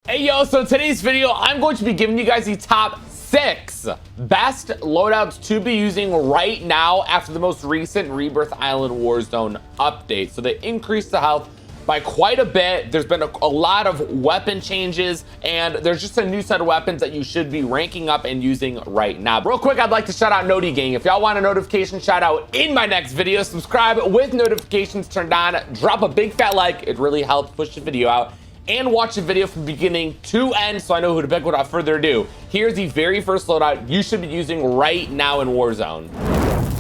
Hey yo, so in today's video, I'm going to be giving you guys the top 6 best loadouts to be using right now after the most recent Rebirth Island Warzone update. So they increased the health by quite a bit. There's been a lot of weapon changes, and there's just a new set of weapons that you should be ranking up and using right now. Real quick, I'd like to shout out Noti Gang. If y'all want a notification shout out in my next video, subscribe with notifications turned on, drop a big fat like. It really helps push the video out. And watch the video from beginning to end so I know who to pick. Without further ado, here's the very first loadout you should be using right now in Warzone.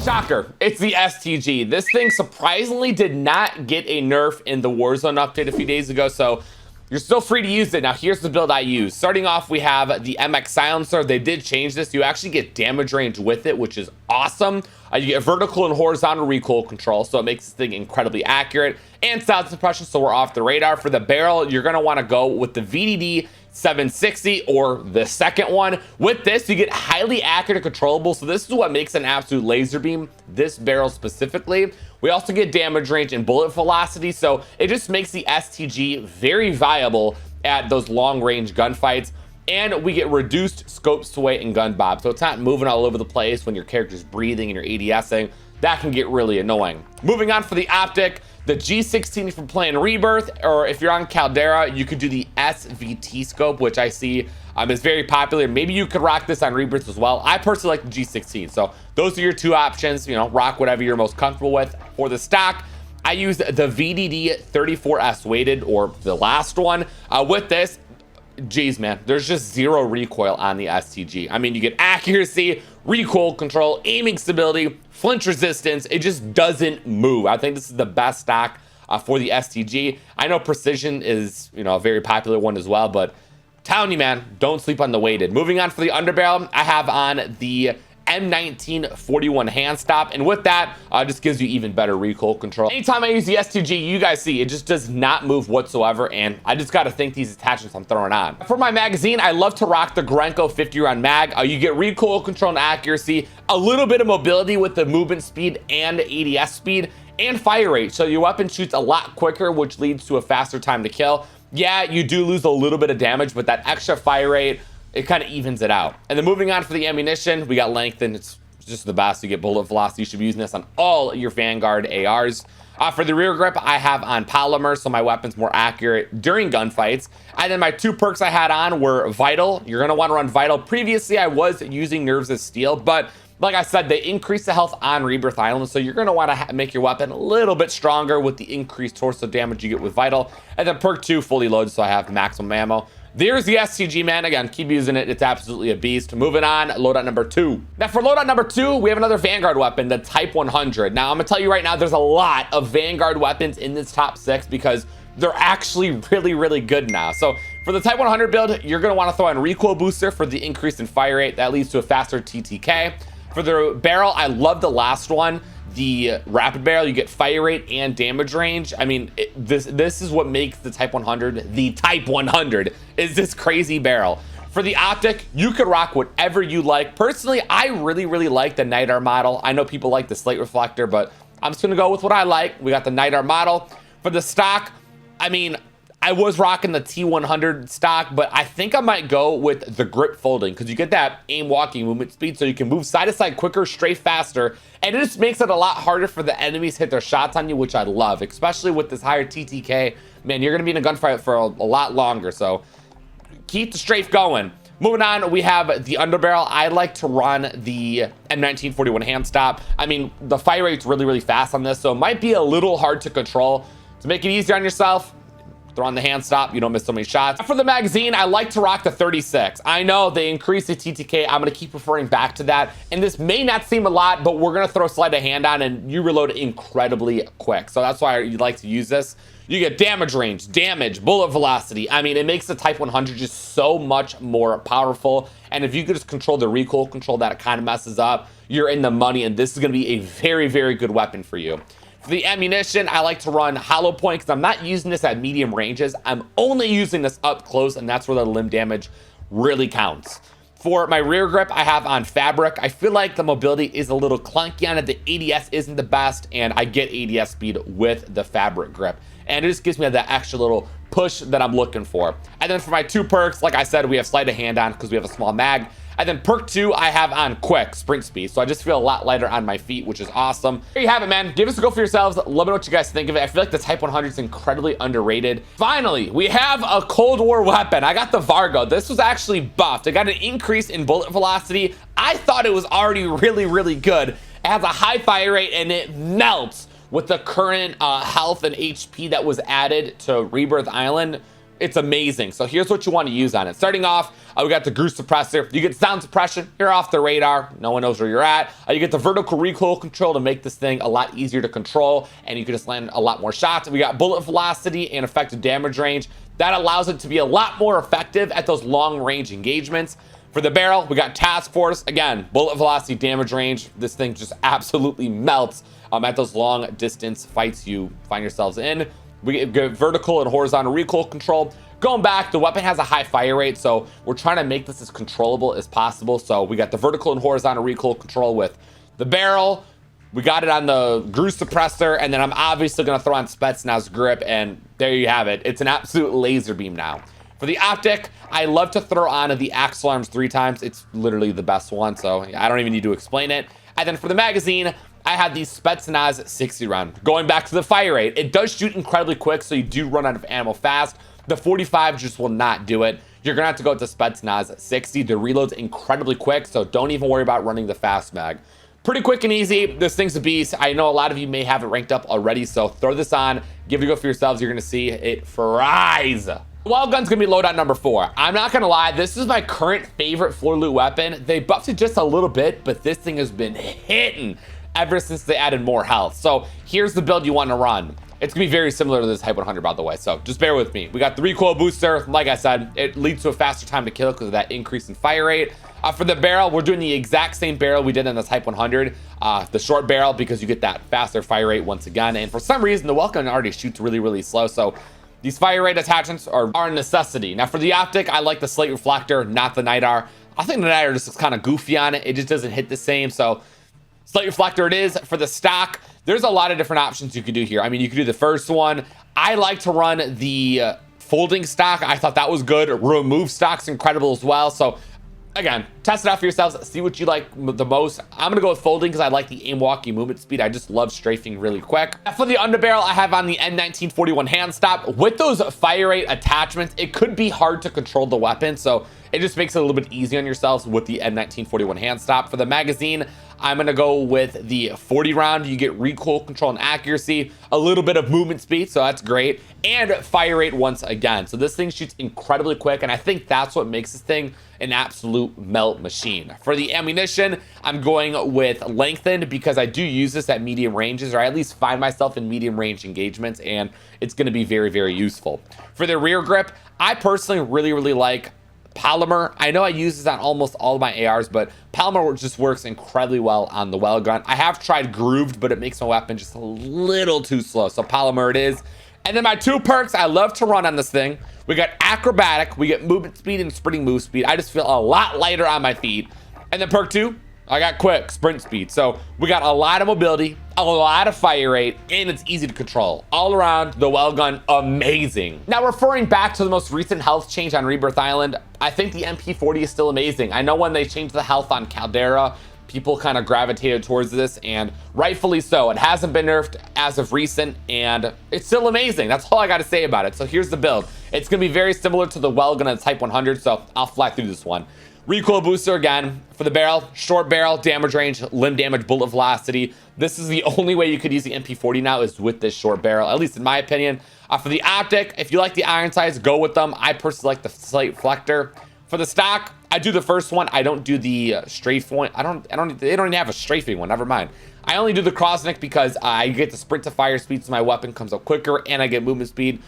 Shocker, it's the STG. This thing surprisingly did not get a nerf in the Warzone update a few days ago, so you're still free to use it. Now here's the build I use. Starting off, we have the MX silencer. They did change this. You actually get damage range with it, which is awesome. You get vertical and horizontal recoil control, so it makes this thing incredibly accurate, and sound suppression, so we're off the radar. For the barrel, you're gonna wanna go with the VDD 760 or the second one. With this, you get highly accurate and controllable, so this is what makes an absolute laser beam, this barrel specifically. We also get damage range and bullet velocity, so it just makes the STG very viable at those long range gunfights. And we get reduced scope sway and gun bob, so it's not moving all over the place when your character's breathing and you're ADSing. That can get really annoying. Moving on for the optic, the G16 if you're playing Rebirth, or if you're on Caldera, you could do the SVT scope, which I see is very popular. Maybe you could rock this on Rebirth as well. I personally like the G16, so those are your two options. You know, rock whatever you're most comfortable with. For the stock, I use the VDD 34S weighted, or the last one. With this, geez, man, there's just zero recoil on the STG. I mean, you get accuracy, recoil control, aiming stability, flinch resistance. It just doesn't move. I think this is the best stock for the STG. I know precision is, you know, a very popular one as well, but telling you, man, don't sleep on the weighted. Moving on for the underbarrel, I have on the M1941 hand stop, and with that, just gives you even better recoil control. Anytime I use the STG, you guys see it just does not move whatsoever, and I just got to think these attachments I'm throwing on. For my magazine, I love to rock the Grenko 50 round mag. You get recoil control and accuracy, a little bit of mobility with the movement speed and ADS speed, and fire rate, so your weapon shoots a lot quicker, which leads to a faster time to kill. Yeah, you do lose a little bit of damage, but that extra fire rate, it kind of evens it out. And then moving on for the ammunition, we got length, and it's just the best. You get bullet velocity. You should be using this on all your Vanguard ARs. For the rear grip, I have on polymer, so my weapon's more accurate during gunfights. And then my two perks I had on were Vital. You're going to want to run Vital. Previously, I was using Nerves of Steel, but like I said, they increase the health on Rebirth Island, so you're going to want to make your weapon a little bit stronger with the increased torso damage you get with Vital. And then perk 2, fully loaded, so I have maximum ammo. There's the STG, man. Again, keep using it. It's absolutely a beast. Moving on, loadout number 2. Now, for loadout number 2, we have another Vanguard weapon, the Type 100. Now, I'm going to tell you right now, there's a lot of Vanguard weapons in this top 6 because they're actually really, really good now. So, for the Type 100 build, you're going to want to throw in Recoil Booster for the increase in fire rate. That leads to a faster TTK. For the barrel, I love the last one. The rapid barrel, you get fire rate and damage range. I mean, this is what makes the Type 100 the Type 100, is this crazy barrel. For the optic, you could rock whatever you like. Personally, I really, really like the Night Art model. I know people like the slate reflector, but I'm just gonna go with what I like. We got the Night Art model. For the stock, I mean, I was rocking the T100 stock, but I think I might go with the grip folding because you get that aim walking movement speed, so you can move side to side quicker, strafe faster, and it just makes it a lot harder for the enemies to hit their shots on you, which I love, especially with this higher TTK. Man, you're going to be in a gunfight for a lot longer, so keep the strafe going. Moving on, we have the underbarrel. I like to run the M1941 hand stop. I mean, the fire rate's really, really fast on this, so it might be a little hard to control. To make it easier on yourself, throw on the hand stop, you don't miss so many shots. For the magazine, I like to rock the 36. I know they increased the TTK. I'm going to keep referring back to that. And this may not seem a lot, but we're going to throw sleight of hand on and you reload incredibly quick. So that's why you like to use this. You get damage range, damage, bullet velocity. I mean, it makes the Type 100 just so much more powerful. And if you could just control the recoil control that it kind of messes up, you're in the money. And this is going to be a very, very good weapon for you. For the ammunition, I like to run hollow point because I'm not using this at medium ranges. I'm only using this up close, and that's where the limb damage really counts. For my rear grip, I have on fabric. I feel like the mobility is a little clunky on it. The ADS isn't the best, and I get ADS speed with the fabric grip. and it just gives me that extra little push that I'm looking for. And then for my 2 perks, like I said, we have sleight of hand on because we have a small mag. And then perk 2, I have on quick sprint speed. So I just feel a lot lighter on my feet, which is awesome. There you have it, man. Give us a go for yourselves. Let me know what you guys think of it. I feel like the Type 100 is incredibly underrated. Finally, we have a Cold War weapon. I got the Vargo. This was actually buffed. It got an increase in bullet velocity. I thought it was already really, really good. It has a high fire rate and it melts with the current health and HP that was added to Rebirth Island. It's amazing. So here's what you want to use on it. Starting off, we got the Goose Suppressor. You get sound suppression. You're off the radar. No one knows where you're at. You get the vertical recoil control to make this thing a lot easier to control, and you can just land a lot more shots. We got bullet velocity and effective damage range. That allows it to be a lot more effective at those long range engagements. For the barrel, we got Task Force. Again, bullet velocity, damage range. This thing just absolutely melts at those long distance fights you find yourselves in. We get vertical and horizontal recoil control. Going back, the weapon has a high fire rate, so we're trying to make this as controllable as possible. So we got the vertical and horizontal recoil control with the barrel. We got it on the Goose Suppressor, and then I'm obviously going to throw on Spetsnaz grip, and there you have it. It's an absolute laser beam now. For the optic, I love to throw on the Axle Arms 3 times. It's literally the best one, so I don't even need to explain it. And then for the magazine, I had the Spetsnaz 60 round. Going back to the fire rate, it does shoot incredibly quick, so you do run out of ammo fast. The 45 just will not do it. You're gonna have to go with the Spetsnaz 60. The reload's incredibly quick, so don't even worry about running the fast mag. Pretty quick and easy. This thing's a beast. I know a lot of you may have it ranked up already, so throw this on, give it a go for yourselves. You're gonna see it fries. Welgun's gonna be loadout number 4. I'm not gonna lie, this is my current favorite floor loot weapon. They buffed it just a little bit, but this thing has been hitting ever since they added more health. So here's the build you want to run. It's gonna be very similar to this Type 100, by the way, so just bear with me. We got the recoil booster. Like I said, it leads to a faster time to kill because of that increase in fire rate. For the barrel, we're doing the exact same barrel we did in the Type 100, the short barrel, because you get that faster fire rate once again. And for some reason, the Welgun already shoots really, really slow, so these fire rate attachments are a necessity. Now for the optic, I like the slate reflector, not the Nidar. I think the Nidar just looks kind of goofy on it. It just doesn't hit the same, so slate reflector it is. For the stock, there's a lot of different options you could do here. I mean, you could do the first one. I like to run the folding stock. I thought that was good. Remove stock's incredible as well. So again, test it out for yourselves. See what you like the most. I'm gonna go with folding because I like the aim walking movement speed. I just love strafing really quick. For the underbarrel, I have on the N1941 hand stop. With those fire rate attachments, it could be hard to control the weapon, so it just makes it a little bit easier on yourselves with the N1941 hand stop. For the magazine, I'm gonna go with the 40 round. You get recoil control and accuracy, a little bit of movement speed, so that's great, and fire rate once again. So this thing shoots incredibly quick, and I think that's what makes this thing an absolute melt machine. For the ammunition, I'm going with lengthened because I do use this at medium ranges, or I at least find myself in medium range engagements, and it's gonna be very, very useful. For the rear grip, I personally really like polymer. I know I use this on almost all of my ARs, but polymer just works incredibly well on the Welgun. I have tried grooved, but it makes my weapon just a little too slow, so polymer it is. And then my 2 perks I love to run on this thing. We got acrobatic, we get movement speed and sprinting move speed. I just feel a lot lighter on my feet. And then perk 2, I got quick sprint speed. So we got a lot of mobility, a lot of fire rate, and it's easy to control. All around, the Welgun, amazing. Now, referring back to the most recent health change on Rebirth Island, I think the MP40 is still amazing. I know when they changed the health on Caldera, people kind of gravitated towards this, and rightfully so. It hasn't been nerfed as of recent, and it's still amazing. That's all I got to say about it. So here's the build. It's going to be very similar to the Welgun and Type 100, so I'll fly through this one. Recoil booster again. For the barrel, short barrel, damage range, limb damage, bullet velocity. This is the only way you could use the MP40 now is with this short barrel, at least in my opinion. For the optic, if you like the iron sights, go with them. I personally like the slate reflector. For the stock, I do the first one. I don't do the strafe one. They don't even have a strafing one. Never mind. I only do the crossneck because I get the sprint to fire speed, so my weapon comes up quicker, and I get movement speed.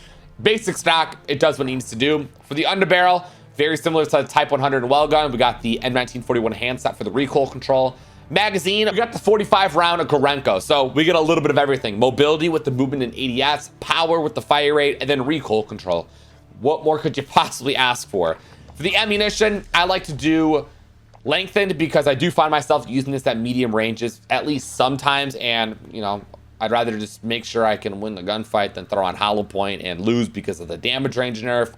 Basic stock, it does what it needs to do. For the underbarrel, very similar to the Type 100 and Welgun. We got the N1941 hand stop for the recoil control. Magazine, we got the 45 round Gorenko. So we get a little bit of everything. Mobility with the movement and ADS, power with the fire rate, and then recoil control. What more could you possibly ask for? For the ammunition, I like to do lengthened because I do find myself using this at medium ranges at least sometimes, and you know, I'd rather just make sure I can win the gunfight than throw on hollow point and lose because of the damage range nerf.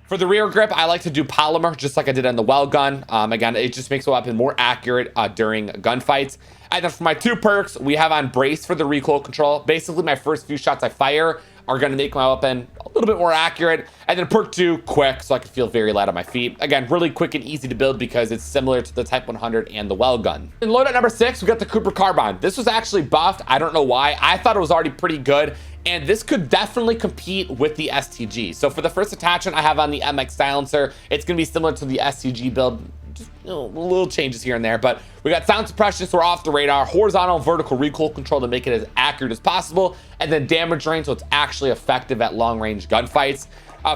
For the rear grip, I like to do polymer, just like I did on the Welgun. Again, it just makes the weapon more accurate during gunfights. And then for my 2 perks, we have on brace for the recoil control. Basically, my first few shots I fire are going to make my weapon a little bit more accurate. And then perk 2, quick, so I can feel very light on my feet. Again, really quick and easy to build because it's similar to the Type 100 and the Welgun. In loadout number 6, we got the Cooper Carbine. This was actually buffed. I don't know why. I thought it was already pretty good. And this could definitely compete with the STG. So for the first attachment I have on the MX silencer, it's going to be similar to the STG build. Just, little changes here and there, but we got sound suppression, so we're off the radar, horizontal and vertical recoil control to make it as accurate as possible, and then damage range, so it's actually effective at long range gunfights.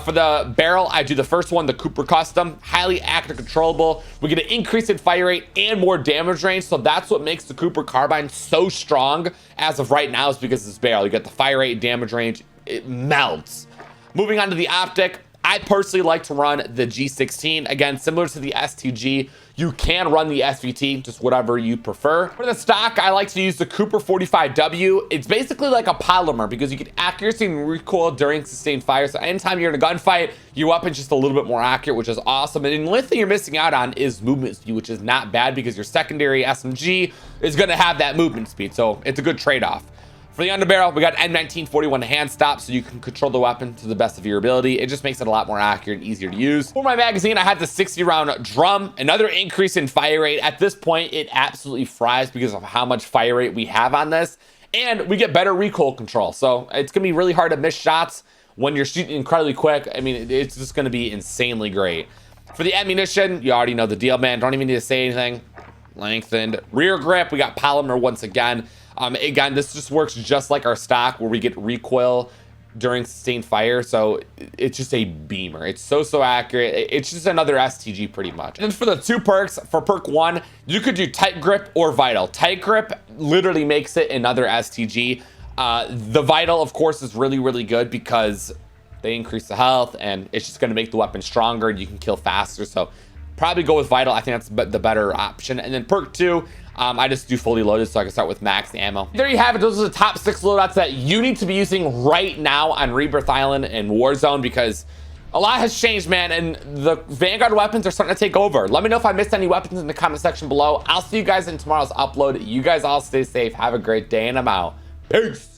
For the barrel, I do the first one, the Cooper Custom, highly accurate, controllable. We get an increase in fire rate and more damage range, so that's what makes the Cooper Carbine so strong as of right now, is because of this barrel. You get the fire rate, damage range, it melts. Moving on to the optic, I personally like to run the G16. Again, similar to the STG, you can run the SVT, just whatever you prefer. For the stock, I like to use the Cooper 45W. It's basically like a polymer because you get accuracy and recoil during sustained fire. So anytime you're in a gunfight, your weapon's just a little bit more accurate, which is awesome. And the only thing you're missing out on is movement speed, which is not bad because your secondary SMG is gonna have that movement speed. So it's a good trade-off. For the underbarrel, we got M1941 hand stop, so you can control the weapon to the best of your ability. It just makes it a lot more accurate and easier to use. For my magazine, I have the 60-round drum, another increase in fire rate. At this point, it absolutely fries because of how much fire rate we have on this, and we get better recoil control. So it's gonna be really hard to miss shots when you're shooting incredibly quick. I mean, it's just gonna be insanely great. For the ammunition, you already know the deal, man. Don't even need to say anything. Lengthened rear grip, we got polymer once again. Again, this just works just like our stock where we get recoil during sustained fire. So it's just a beamer. It's so accurate. It's just another STG pretty much. And then for the 2 perks, for perk 1, you could do tight grip or vital. Tight grip literally makes it another STG. The vital, of course, is really good because they increase the health and it's just going to make the weapon stronger. You can kill faster. So probably go with vital. I think that's the better option. And then perk 2, I just do fully loaded so I can start with max ammo. There you have it. Those are the top 6 loadouts that you need to be using right now on Rebirth Island and Warzone because a lot has changed, man, and the Vanguard weapons are starting to take over. Let me know if I missed any weapons in the comment section below. I'll see you guys in tomorrow's upload. You guys all stay safe. Have a great day, and I'm out. Peace.